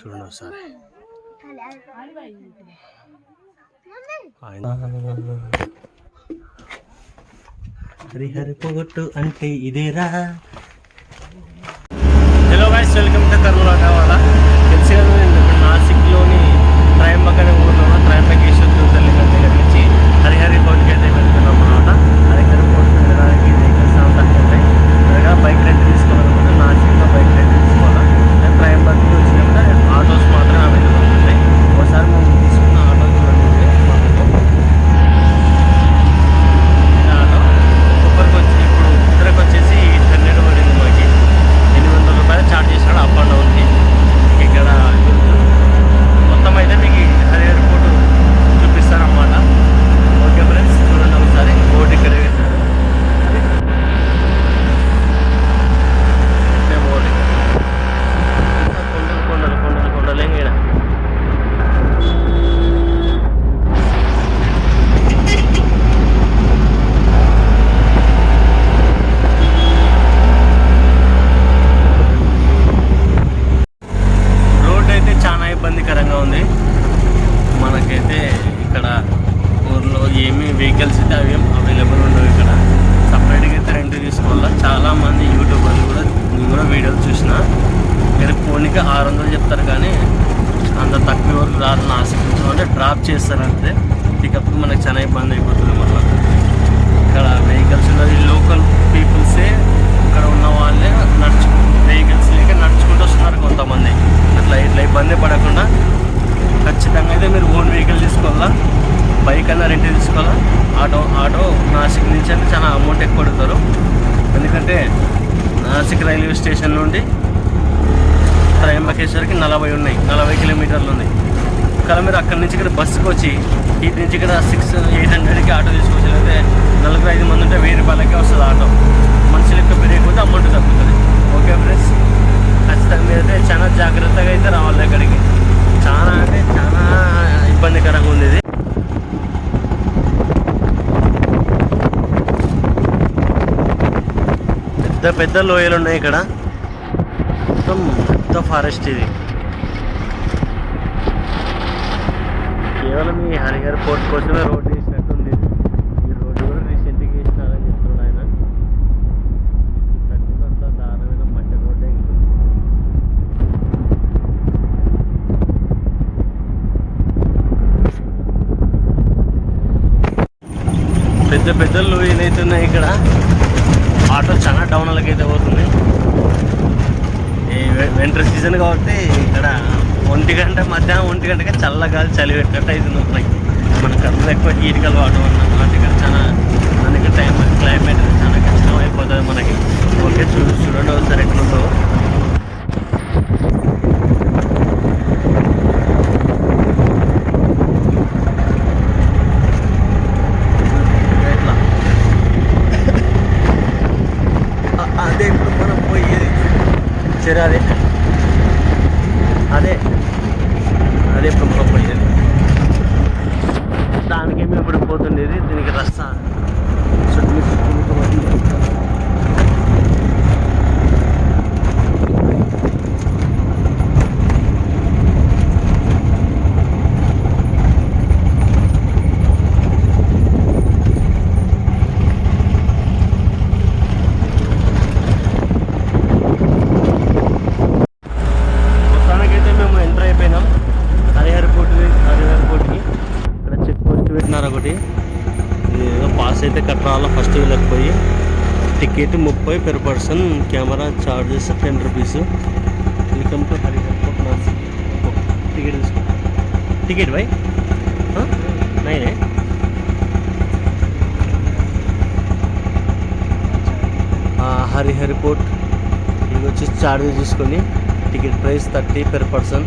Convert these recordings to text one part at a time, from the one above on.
చూడండి ఒకసారి. హరిహరి పోగొట్టు అంటే ఇదేరా. Hello guys, welcome to Kurnool వాళ్ళ. తెలిసి కదా ఇప్పుడు నాసిక్లోని ట్రయంబక్ అనే ఊళ్ళో ట్రయంబకేశ్వర జ్యోతిర్లింగం దగ్గర నుంచి హరిహరి పోర్ట్కి అయితే వెళ్తున్నాం అనమాట. హరిహరి పోర్ట్కి వెళ్ళడానికి వెహికల్స్ తక్కువ ఉంటాయి. అలాగా బైక్ రెంట్ తీసుకోవాలనుకుంటే నాసిక్లో బైక్ రెంట్ తీసుకోవాలా. ట్రయంబక్కి వచ్చినప్పుడు ఆటోస్ మాత్రమే అవైలబుల్ ఉంటాయి. ఒకసారి మేము తీసుకున్న ఆటో చూడండి. ఆటో ఒక్కరికి వచ్చి ఇప్పుడు ఇద్దరికి వచ్చేసి 800 పడింది. మాకి 800 రూపాయలు ఛార్జ్ చేసినాడు అప్ అండ్ డౌన్కి. ఇక్కడ మొత్తం అయితే మీకు హరిహరి పోర్ట్ చూపిస్తారన్నమాట. ఓకే ఫ్రెండ్స్, చూడండి ఒకసారి. బోర్డు ఇక్కడ వేసారు. కొండలు కొండలు కొండలే ఇక్కడ. చాలా ఇబ్బందికరంగా ఉంది మనకైతే. ఇక్కడ ఊర్లో ఏమి వెహికల్స్ అయితే అవి అవైలబుల్ ఉండవు. ఇక్కడ సపరేట్గా అయితే రెంట్ తీసుకోవాలా. చాలామంది యూట్యూబర్లు కూడా నేను కూడా వీడియోలు చూసిన, ఇక్కడ ఫోన్కి 600 చెప్తారు కానీ అంత తక్కువ వరకు రాదు. నాసిక్ అంటే డ్రాప్ చేస్తారంటే పికప్కి మనకు చాలా ఇబ్బంది అయిపోతుంది. మళ్ళీ ఇక్కడ వెహికల్స్ ఉన్నది లోకల్ పీపుల్సే, ఇక్కడ ఉన్న వాళ్ళే వెహికల్స్ లేక నడుచుకుంటూ వస్తున్నారు కొంతమంది. అట్లా ఇట్లా ఇబ్బంది పడకుండా ఖచ్చితంగా అయితే మీరు ఓన్ వెహికల్ తీసుకోవాలా. బైక్ అన్నా రెంట్ తీసుకోవాలా. ఆటో నాసిక్ నుంచి అంటే చాలా అమౌంట్ ఎక్కువ పడతారు. ఎందుకంటే నాసిక్ రైల్వే స్టేషన్ నుండి త్రయంబకేశ్వర్కి 40 కిలోమీటర్లు ఉంది. కానీ మీరు అక్కడి నుంచి ఇక్కడ బస్సుకి వచ్చి ఇటు నుంచి ఇక్కడ 800కి ఆటో తీసుకోవచ్చు. లేకపోతే 4-5 మంది ఉంటే 1000 రూపాయలకే వస్తుంది ఆటో. మనుషులు ఎక్కువ పెరిగిపోతే అమౌంట్ తగ్గుతుంది. ఓకే ఫ్రెండ్స్, ఖచ్చితంగా మీరైతే చాలా జాగ్రత్తగా అయితే రావాలి ఇక్కడికి. చాలా అంటే చాలా ఇబ్బందికరంగా ఉంది ఇది. పెద్ద పెద్ద లోయలు ఉన్నాయి ఇక్కడ. మొత్తం పెద్ద ఫారెస్ట్ ఇది. కేవలం ఈ హరిహరి పోర్ట్ కోసమే రోడ్డు వేసినట్టుంది. ఈ రోడ్డు కూడా రీసెంట్గా వేసినారని చెప్తున్నాడు ఆయన. తగ్గినంత దారుణమైన మట్టి రోడ్డే. పెద్ద పెద్ద లోయలు అయితే ఉన్నాయి ఇక్కడ. ఆటో చాలా డౌన్లకి అయితే పోతుంది. వింటర్ సీజన్ కాబట్టి ఇక్కడ 1 గంట మధ్యాహ్నం 1 గంటకే చల్లగాలి చలి పెట్టినట్టు అవుతుంది. మన కర్నూలు ఎక్కువ హీట్కి అలవాటు ఉన్నాం. ఇక్కడ చాలా మనకి క్లైమేట్ చాలా కష్టం అయిపోతుంది మనకి. ఓకే, చూడండి ఒకసారి ఎట్లుందో. అదే ఇప్పుడు మనం పోయేది సరే. అదే ఇప్పుడు మనం పోయేది. దానికి మేము ఇప్పుడు పోతుండేది. దీనికి రస్తా ఒకటి. ఏదో పాస్ అయితే కట్టాల. ఫస్ట్ వీళ్ళకి పోయి ticket 30 per person, camera charges 10 rupees. Welcome to Harihari fort Nashik. Ticket తీసుకో. టికెట్ బై నైనే. హరిహరి పోర్ట్ ఇది వచ్చి చార్జెస్ తీసుకొని ticket price 30 per person,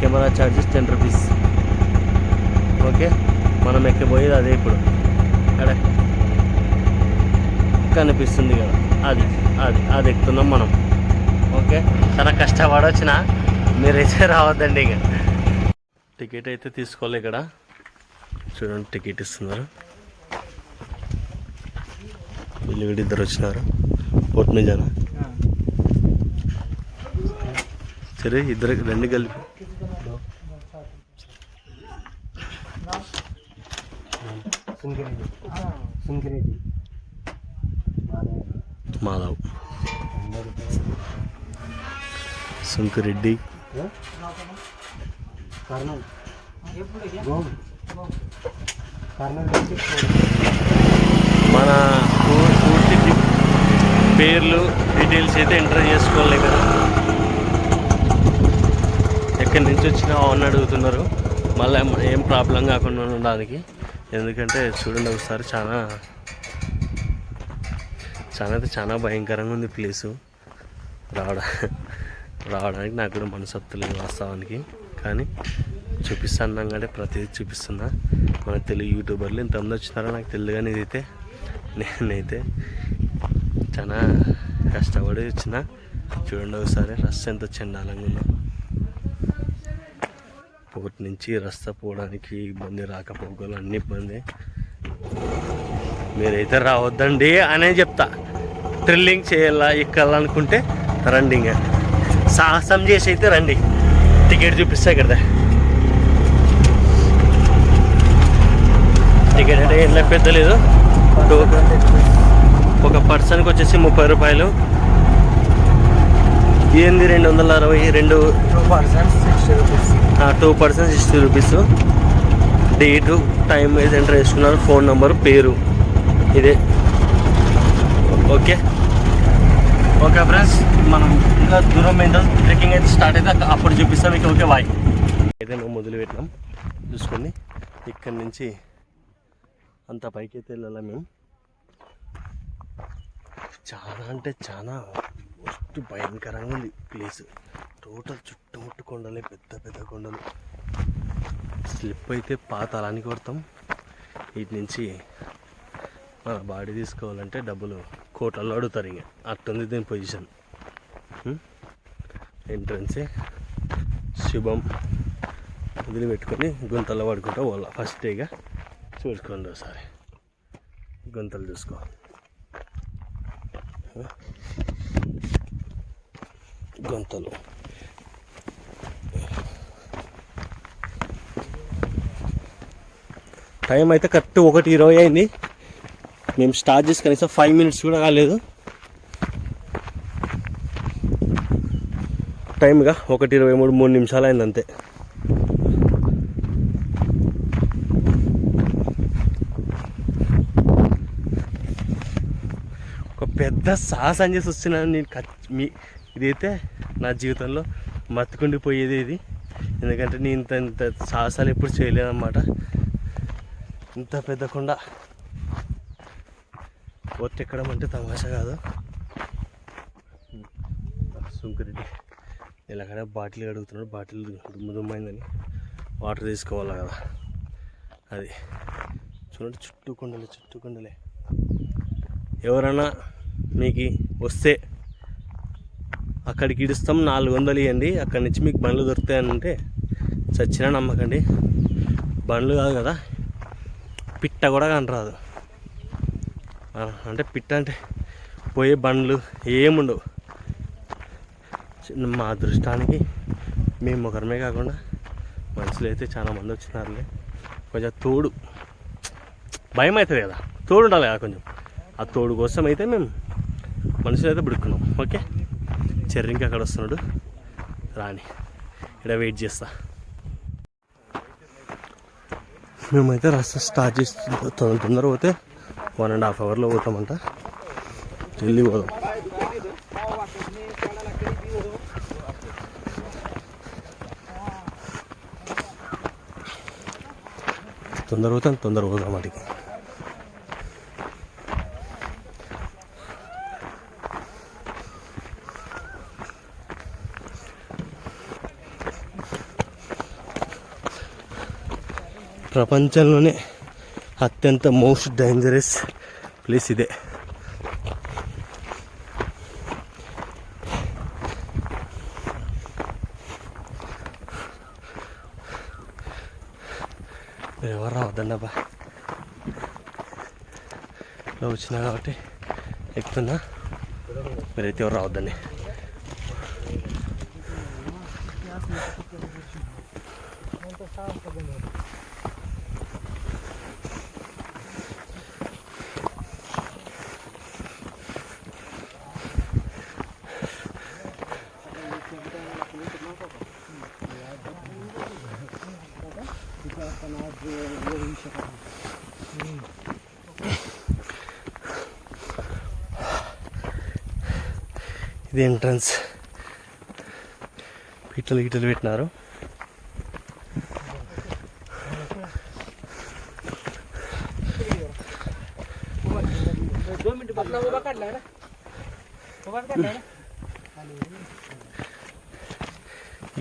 camera charges 10 rupees. Okay, మనం ఎక్కిపోయేది అదే. ఇప్పుడు అక్కడ కనిపిస్తుంది కదా, అది ఎక్కుతున్నాం మనం. ఓకే, చాలా కష్టపడొచ్చిన మీరైతే రావద్దండి. ఇక టికెట్ అయితే తీసుకోవాలి. ఇక్కడ చూడండి టికెట్ ఇస్తున్నారు. వీళ్ళిద్దరు వచ్చినారు పోర్ట్ నుంచానా. సరే, ఇద్దరు రెండు కలిపి సుంకిరెడ్డి మాధవ్ సుంకిరెడ్డి కర్నూలు మన పూర్తి పేర్లు డీటెయిల్స్ అయితే ఎంటర్ చేసుకోవాలి కదా. ఎక్కడి నుంచి వచ్చినా అని అడుగుతున్నారు. మళ్ళీ ఏం ప్రాబ్లం కాకుండా ఉండడానికి. ఎందుకంటే చూడండి ఒకసారి చాలా భయంకరంగా ఉంది ప్లేసు. రావడానికి నాకు కూడా మనసు లేదు వాస్తవానికి. కానీ చూపిస్తాను అంటే ప్రతిదీ చూపిస్తున్నా. మన తెలుగు యూట్యూబర్లు ఇంతమంది వచ్చినారో నాకు తెలియదు. కానీ నేనైతే చాలా కష్టపడి వచ్చిన. చూడండి ఒకసారి రస్తా ఎంత చండాలంగా ఉందో. పోర్ట్ నుంచి రస్తా పోవడానికి ఇబ్బంది, రాకపోకలు అన్ని ఇబ్బంది. మీరైతే రావద్దండి అనే చెప్తా. థ్రిల్లింగ్ ఎక్కాలనుకుంటే రండి, ఇంకా సాహసం చేసి అయితే రండి. టికెట్ చూపిస్తా కదా. టికెట్ అంటే ఏం పెద్ద లేదు. ఒక పర్సన్కి వచ్చేసి 30 రూపాయలు. ఏంది 262 2 పర్సన్స్ 60 రూపీస్. డేటు టైం ఏది ఎంటర్ చేసుకున్నారు, ఫోన్ నెంబరు, పేరు ఇదే. ఓకే ఫ్రెండ్స్, మనం ఇంకా దూరం ఏంటో ట్రెక్కింగ్ అయితే స్టార్ట్ అయితే అప్పుడు చూపిస్తాం మీకు. Okay bye. అయితే మేము మొదలు పెట్టినాం చూసుకోండి. ఇక్కడి నుంచి అంత పైకి అయితే వెళ్ళాలి మేము. చాలా అంటే చాలా భయంకరంగా ఉంది ప్లేస్. టోటల్ చుట్టుముట్టు కొండలే, పెద్ద పెద్ద కొండలు. స్లిప్ అయితే పాతాళానికి కొడతాం. వీటి నుంచి మన బాడీ తీసుకోవాలంటే డబ్బులు కోట్లలో అడుగుతారు. ఇంకా అట్టుంది దీని పొజిషన్. ఎంట్రన్సే శుభం వదిలిపెట్టుకొని గుంతల్లో పడుకుంటా పోవాల. ఫస్ట్ డేగా చూసుకోండి ఒకసారి గుంతలు చూసుకో. గుంతలు టైం అయితే కరెక్ట్ 1:20 అయింది. మేము స్టార్ట్ చేసి కనీసం 5 minutes కూడా కాలేదు. టైమ్గా 1:23 3 నిమిషాలు అయింది అంతే. ఒక పెద్ద సాహసం చేసి వస్తున్నాను నేను. ఇదైతే నా జీవితంలో మత్తుకుండిపోయేది ఇది. ఎందుకంటే నేను ఇంత సాహసాలు ఎప్పుడు చేయలేదన్నమాట. ఇంత పెద్ద కొండ ఎక్కడం అంటే తమాషా కాదు. సుంకిరెడ్డి ఇలాగ బాటిల్ అడుగుతున్నాడు. బాటిల్ దుమ్మైందని వాటర్ తీసుకోవాలి కదా. అది చూడండి, చుట్టూ కొండలే. ఎవరైనా మీకు వస్తే అక్కడికి ఇడుస్తాం 400 ఇవ్వండి, అక్కడి నుంచి మీకు బండ్లు దొరుకుతాయని అంటే చచ్చినా నమ్మకండి. బండ్లు కాదు కదా, పిట్ట కూడా కనరాదు. అంటే పిట్ట అంటే పోయే బండ్లు ఏముండవు. మా అదృష్టానికి మేము ఒకరమే కాకుండా మనుషులు అయితే చాలా మంది వచ్చినారులే. కొంచెం తోడు భయం అవుతుంది కదా, తోడు ఉండాలి కదా కొంచెం. ఆ తోడు కోసం అయితే మేము మనుషులు అయితే బిడుకున్నాం. ఓకే, చెర్రింకి అక్కడ వస్తున్నాడు, రాని ఇక్కడ వెయిట్ చేస్తా. మేమైతే రస్తా స్టార్ట్ చేసి తొందర పోతే 1.5 hourలో పోతామంట. జల్దీ పోదాం. తొందర పోదాం వాటికి. ప్రపంచంలోనే అత్యంత మోస్ట్ డేంజరస్ ప్లేస్ ఇదే. ఎవరు రావద్దండి అబ్బా, ఇలా వచ్చినా కాబట్టి ఎక్కుతున్నా. మీరైతే ఎవరు రావద్దండి. ఇది ఎంట్రన్స్. పిట్టలు గిట్టలు పెట్టినారు.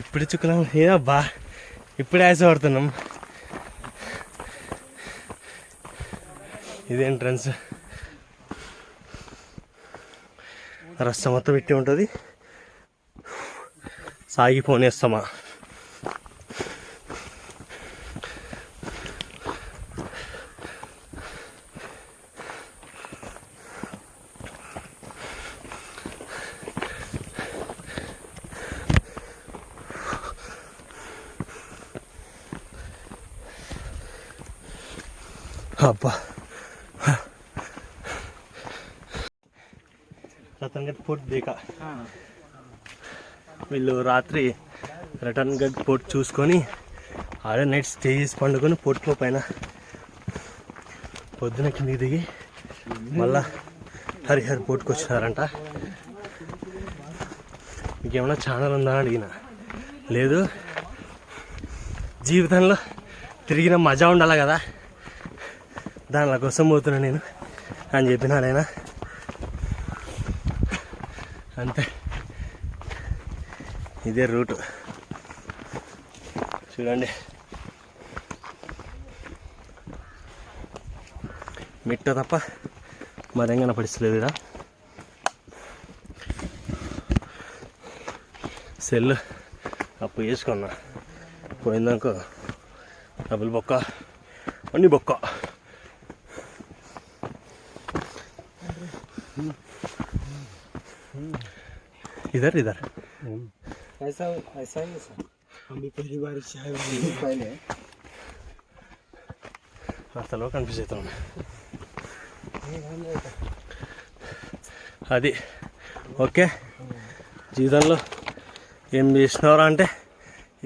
ఇప్పుడు చుక్కలం ఏదబ్బా, ఇప్పుడే ఆశపడుతున్నాం. ఇది ఎంట్రన్స్. రస్తా మొత్తం పెట్టి ఉంటుంది. సాగిపోనేస్తామా. అబ్బా, రతన్గఢ్ ఫోర్ట్ దేకా. వీళ్ళు రాత్రి రతన్గఢ్ ఫోర్ట్ చూసుకొని ఆడే నైట్ స్టే చేసి పండుకొని పోర్ట్లో పైన పొద్దున కిందికి దిగి మళ్ళా హరిహర్ పోర్ట్కి వచ్చినారంట. మీకేమైనా ఛానల్ ఉందా అని అడిగిన. లేదు, జీవితంలో తిరిగిన మజా ఉండాలి కదా, దానిల కోసం పోతున్నా నేను అని చెప్పినాడు ఆయన. అంతే, ఇదే రూటు చూడండి. మిట్ట తప్ప మరేం కనపడిస్తలేదు ఇక్కడ. సెల్ అప్పు చేసుకున్నా, పోయిందనుకో డబ్బులు బొక్క, అన్నీ బొక్క. इधर इधर ऐसा ऐसा ही है सर. हम भी पहली बार चाय पहले అసలు కన్ఫ్యూజ్ అవుతాను. అది ఓకే. జీవితంలో ఏం చేసినవరా అంటే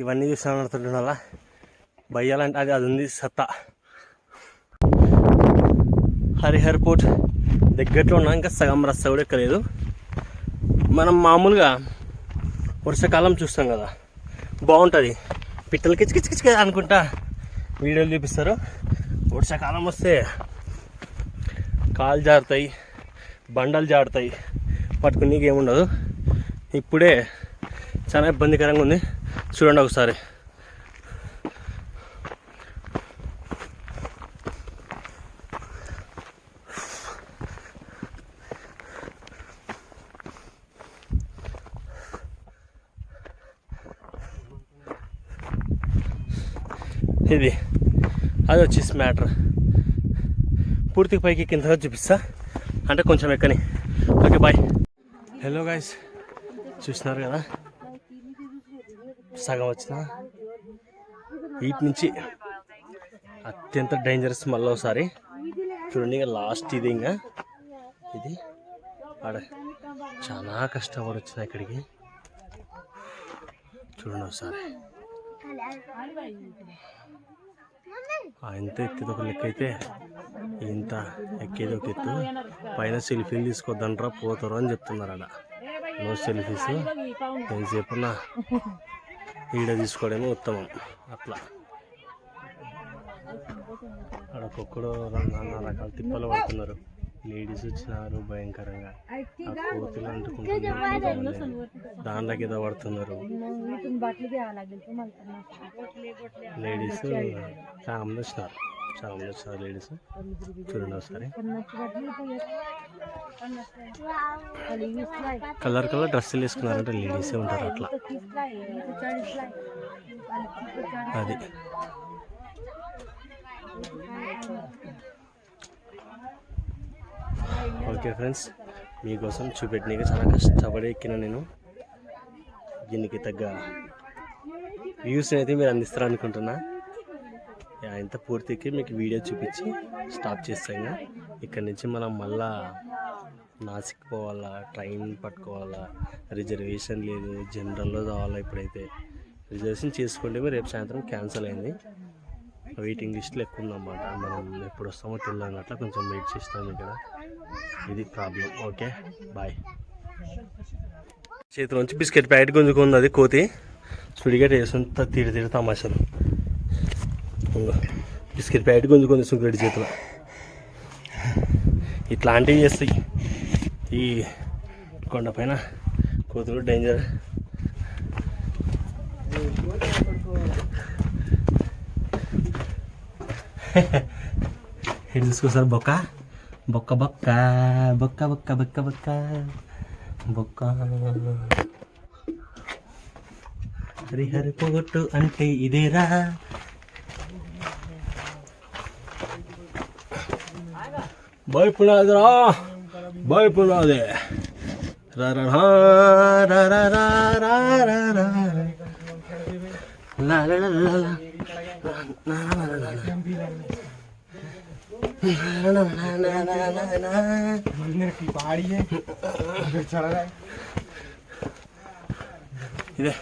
ఇవన్నీ చూసినా అలా భయ్యాలంటే అది ఉంది సత్తా. హరిహర్ పోర్ట్ దగ్గరలో ఉన్నా, ఇంకా సగం రస్తా కూడా ఎక్కలేదు. మనం మామూలుగా వర్షాకాలం చూస్తాం కదా, బాగుంటుంది. పిట్టలు కిచకిచకిచ అనుకుంటా వీడియోలు చూపిస్తారు. వర్షాకాలం వస్తే కాలు జారుతాయి, బండలు జారుతాయి, పట్టుకునేకి ఏముండదు. ఇప్పుడే చాలా ఇబ్బందికరంగా ఉంది. చూడండి ఒకసారి. ఇది అది వచ్చేసి మ్యాటర్. పూర్తిగా పైకి కింద చూపిస్తా, అంటే కొంచెం ఎక్కని. Okay bye. హలో గైస్, చూస్తున్నారు కదా సగం వచ్చిన. వీటి నుంచి అత్యంత డేంజరస్ మళ్ళీ ఒకసారి చూడండి. ఇంకా లాస్ట్ ఇది, ఇంకా ఇది ఆడ చాలా కష్టపడి వచ్చిన ఇక్కడికి. చూడండి ఒకసారి. ఇంత ఎక్కేది ఒక లెక్క అయితే, ఇంత ఎక్కేది ఒక ఎత్తు. పైన సెల్ఫీలు తీసుకొద్దంటారా, పోతారు అని చెప్తున్నారు. ఆడ నో సెల్ఫీస్. ఎంతసేపు ఈడ తీసుకోవడమే ఉత్తమం. అట్లా ఆడ ఒక్కొక్కడు నానా రకాల తిప్పలు పడుతున్నారు. లేడీస్ వచ్చినారు భయంకరంగా. ఆ కోతులు అంటుకుంటున్నారు, దాంట్లోకి ఏదో పడుతున్నారు. లేడీస్ చాలా మంది వచ్చినారు, చాలా మంది వచ్చినారు లేడీస్. చూడండి ఒకసారి. కలర్ కలర్ డ్రెస్సులు వేసుకున్నారంటే లేడీసే ఉంటారు అట్లా. అది ఓకే ఫ్రెండ్స్, మీకోసం చూపెట్టినాక చాలా కష్టపడి ఎక్కిన నేను. దీనికి తగ్గ వ్యూస్ అయితే మీరు అందిస్తారు అనుకుంటున్నా. ఇంత పూర్తికి మీకు వీడియో చూపించి స్టాప్ చేస్తాం. ఇక్కడ నుంచి మనం మళ్ళా నాసిక్ పోవాలా, ట్రైన్ పట్టుకోవాలా, రిజర్వేషన్ లేదు, జనరల్లో రావాలా. ఇప్పుడైతే రిజర్వేషన్ చేసుకోండి, రేపు సాయంత్రం క్యాన్సిల్ అయింది. వెయిటింగ్ లిస్ట్లో ఎక్కువ ఉందన్నమాట. మనం ఎప్పుడు వస్తామో తెలియదు, అట్లా కొంచెం వెయిట్ చేస్తాం ఇక్కడ. ఇది ప్రాబ్లం. Okay bye. చేతిలోంచి బిస్కెట్ ప్యాకెట్ గుంజుకుంది, అది కోతి సుడిగట్ వేసుకుంటా తిరిగి తమాషాలు. బిస్కెట్ ప్యాకెట్ గుంజుకుంది సుడిగడి చేతిలో. ఇట్లాంటివి చేస్తాయి ఈ కొండపైన కోతులు, డేంజర్. ఇది చూసుకోసారి బొక్క బొక్క బొక్క బొక్క బొక్క బొక్క బొక్క బొక్క. హరిహరి పొగట్టు అంటే ఇదేరా. భయపడాదిరా, భయపడాది. ఇదే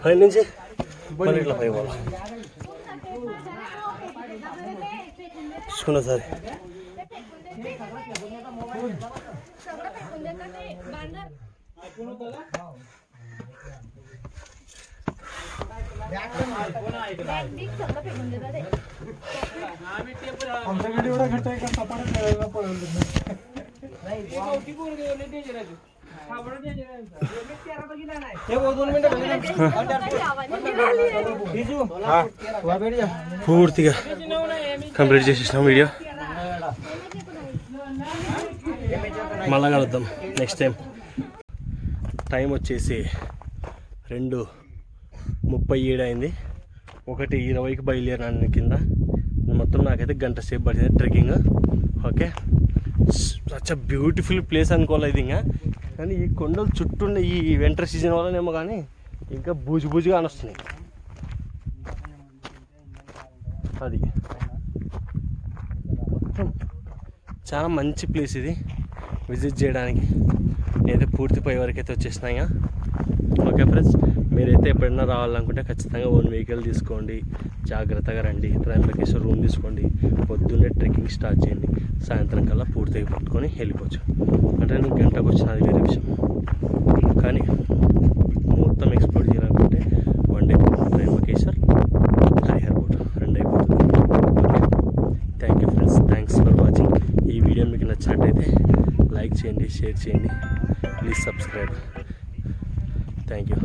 పై నుంచి ఇట్లా పై పోవాలి చూసుకున్నా సరే. పూర్తిగా కంప్లీట్ చేసేసినాం వీడియో. మళ్ళా కలుద్దాం నెక్స్ట్ టైం. టైం వచ్చేసి 2:37 అయింది. 1:20కి బయలుదేరాను కింద. మొత్తం నాకైతే గంట సేపు పడింది trekking. Okay, such a beautiful place అనుకోవాలి ఇది. కానీ ఈ కొండలు చుట్టూ ఈ వింటర్ సీజన్ వల్లనేమో కానీ ఇంకా బూజు బూజుగా అనొస్తున్నాయి. అది మొత్తం చాలా మంచి ప్లేస్ ఇది విజిట్ చేయడానికి. నేనైతే పూర్తి పై వరకు అయితే వచ్చేసినాయి. ఓకే ఫ్రెండ్స్, మీరైతే ఎప్పుడైనా రావాలనుకుంటే ఖచ్చితంగా ఓన్ వెహికల్ తీసుకోండి, జాగ్రత్తగా రండి. త్రయంబకేశ్వర రూమ్ తీసుకోండి, పొద్దున్నే ట్రెక్కింగ్ స్టార్ట్ చేయండి, సాయంత్రం కల్లా పూర్తిగా పట్టుకొని వెళ్ళిపోవచ్చు. అంటే నేను గంటకు వచ్చిన అది వేరే విషయం, కానీ మొత్తం ఎక్స్ప్లోర్ చేయాలనుకుంటే 1 డే త్రయంబకేశ్వర్, హరిహర్ కోట 2 అయిపోతుంది. Okay, thank you friends, thanks for watching. ఈ వీడియో మీకు నచ్చినట్టయితే లైక్ చేయండి, షేర్ చేయండి, ప్లీజ్ సబ్స్క్రైబ్. Thank you.